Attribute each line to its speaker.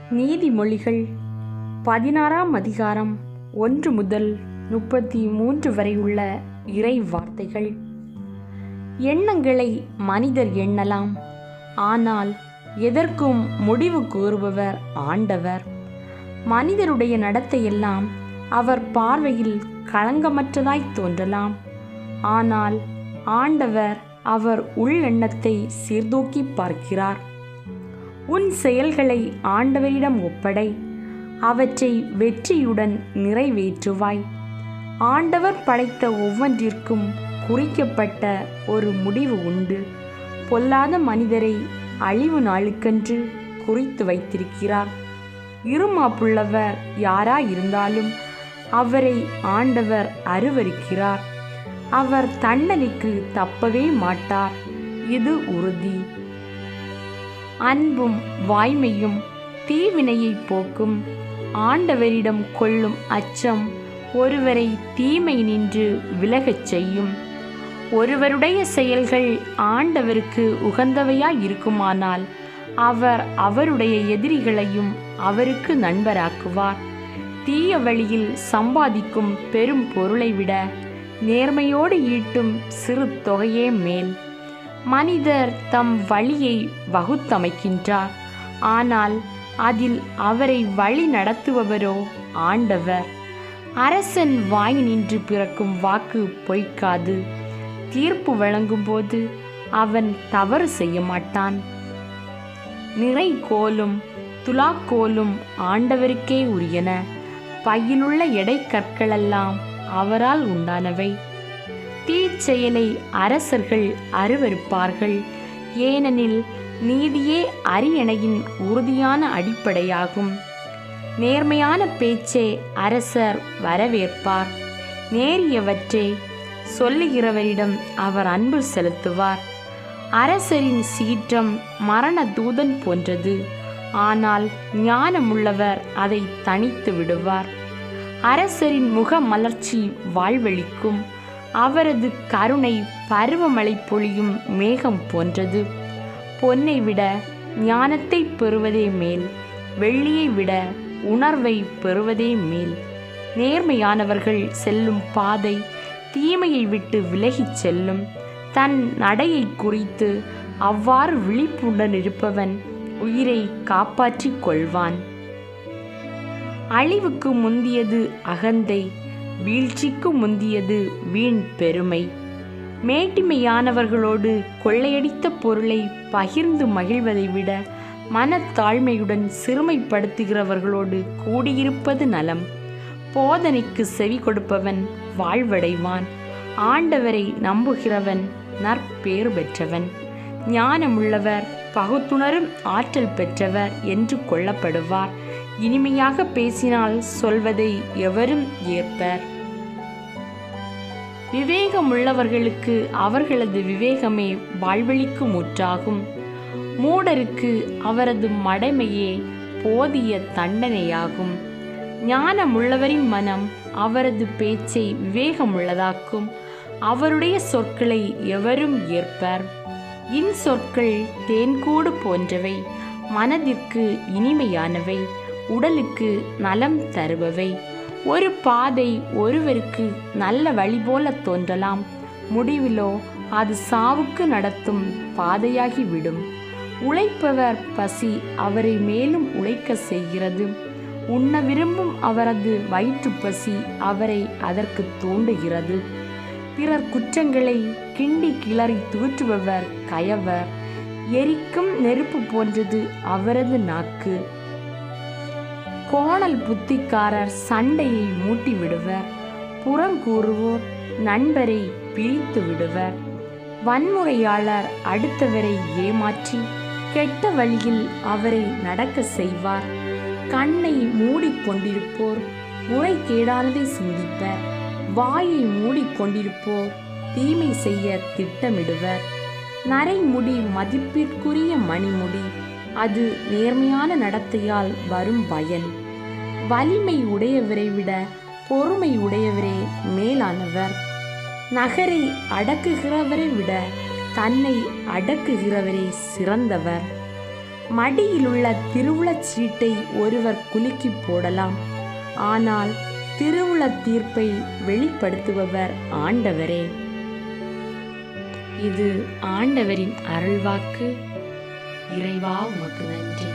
Speaker 1: நீதிமொழிகள் 16ஆம் அதிகாரம் 1 முதல் 33 வரை உள்ள இறை வார்த்தைகள். எண்ணங்களை மனிதர் எண்ணலாம், ஆனால் எதற்கும் முடிவு கூறுபவர் ஆண்டவர். மனிதருடைய நடத்தையெல்லாம் அவர் பார்வையில் களங்கமற்றதாய் தோன்றலாம், ஆனால் ஆண்டவர் அவர் உள்ளெண்ணத்தை சீர்தூக்கி பார்க்கிறார். உன் செயல்களை ஆண்டவரிடம் ஒப்படை, அவற்றை வெற்றியுடன் நிறைவேற்றுவாய். ஆண்டவர் படைத்த ஒவ்வொன்றிற்கும் குறிக்கப்பட்ட ஒரு முடிவு உண்டு. பொல்லாத மனிதரை அழிவு நாளுக்கென்று குறித்து வைத்திருக்கிறார். இருமாப்புள்ளவர் யாராயிருந்தாலும் அவரை ஆண்டவர் அருவருக்கிறார். அவர் தண்டனைக்கு தப்பவே மாட்டார், இது உறுதி. அன்பும் வாய்மையும் தீவினையை போக்கும். ஆண்டவரிடம் கொள்ளும் அச்சம் ஒருவரை தீமை நின்று விலகச் செய்யும். ஒருவருடைய செயல்கள் ஆண்டவருக்கு உகந்தவையாய் இருக்குமானால் அவர் அவருடைய எதிரிகளையும் அவருக்கு நண்பராக்குவார். தீய வழியில் சம்பாதிக்கும் பெரும் பொருளை விட நேர்மையோடு ஈட்டும் சிறு தொகையே மேல். மனிதர் தம் வழியை வகுத்தமைக்கின்றார், ஆனால் அதில் அவரை வழி நடத்துபவரோ ஆண்டவர். அரசன் வாய் நின்று பிறக்கும் வாக்கு பொய்க்காது. தீர்ப்பு வழங்கும்போது அவன் தவறு செய்ய மாட்டான். நிறை கோலும் துலாக்கோலும் ஆண்டவருக்கே உரியன. பையிலுள்ள எடை கற்களெல்லாம் அவரால் உண்டானவை. தீச்செயலை அரசர்கள் அருவருப்பார்கள், ஏனெனில் நீதியே அரியணையின் உறுதியான அடிப்படையாகும். நேர்மையான பேச்சே அரசர் வரவேற்பார். நேரியவற்றை சொல்லுகிறவரிடம் அவர் அன்பு செலுத்துவார். அரசரின் சீற்றம் மரண தூதன் போன்றது, ஆனால் ஞானமுள்ளவர் அதை தணித்து விடுவார். அரசரின் முக மலர்ச்சி வாழ்வளிக்கும். அவரது கருணை பருவமழை பொழியும் மேகம் போன்றது. பொன்னை விட ஞானத்தை பெறுவதே மேல், வெள்ளியை விட உணர்வை பெறுவதே மேல். நேர்மையானவர்கள் செல்லும் பாதை தீமையை விட்டு விலகிச் செல்லும். தன் நடையை குறித்து அவ்வாறு விழிப்புடன் இருப்பவன் உயிரை காப்பாற்றிக் கொள்வான். அழிவுக்கு முந்தியது அகந்தை, வீழ்ச்சிக்கு முந்தியது வீண் பெருமை. மேட்டிமையானவர்களோடு கொள்ளையடித்த பொருளை பகிர்ந்து மகிழ்வதை விட மனத்தாழ்மையுடன் சிறுமைப்படுத்துகிறவர்களோடு கூடியிருப்பது நலம். போதனைக்கு செவி கொடுப்பவன் வாழ்வடைவான். ஆண்டவரை நம்புகிறவன் நற்பேறு பெற்றவன். ஞானமுள்ளவர் பகுத்துணரும் ஆற்றல் பெற்றவர் என்று கொள்ளப்படுவார். இனிமையாக பேசினால் சொல்வதை எவரும் ஏற்பர். விவேகமுள்ளவர்களுக்கு அவர்களது விவேகமே வாழ்வளிக்கும் ஊற்றாகும். மூடருக்கு அவரது மடமையே போதிய தண்டனையாகும். ஞானமுள்ளவரின் மனம் அவரது பேச்சை விவேகமுள்ளதாக்கும். அவருடைய சொற்களை எவரும் ஏற்பர். இன்சொற்கள் தேன்கூடு போன்றவை, மனதிற்கு இனிமையானவை, உடலுக்கு நலம் தருபவை. ஒரு பாதை ஒருவருக்கு நல்ல வழி போல தோன்றலாம், முடிவிலோ அது சாவுக்கு நடத்தும் பாதையாகிவிடும். உழைப்பவர் பசி அவரை மேலும் உழைக்க செய்கிறது. உண்ண விரும்பும் அவரது வயிற்று பசி அவரை அதற்கு தூண்டுகிறது. பிறர் குற்றங்களை கிண்டி கிளறி தூற்றுபவர் கயவர். எரிக்கும் நெருப்பு போன்றது அவரது நாக்கு. கோணல் புத்திக்காரர் சண்டையை மூட்டி விடுவர். புறங்கூறுவோர் நண்பரை பிரித்து விடுவர். வன்முறையாளர் அடுத்தவரை ஏமாற்றி கெட்ட வழியில் அவரை நடக்க செய்வார். கண்ணை மூடிக்கொண்டிருப்போர் முறைகேடானதை சிந்திப்பர். வாயை மூடிக்கொண்டிருப்போர் தீமை செய்ய திட்டமிடுவர். நரைமுடி மதிப்பிற்குரிய மணிமுடி, அது நேர்மையான நடத்தையால் வரும் பயன். வலிமை உடையவரை விட பொறுமை உடையவரே மேலானவர். நகரை அடக்குகிறவரை விட தன்னை அடக்குகிறவரே சிறந்தவர். மடியிலுள்ள திருவுளச் சீட்டை ஒருவர் குலுக்கி போடலாம், ஆனால் திருவுள தீர்ப்பை வெளிப்படுத்துபவர் ஆண்டவரே. இது ஆண்டவரின் அருள்வாக்கு. இறைவா, உமக்கு நன்றி.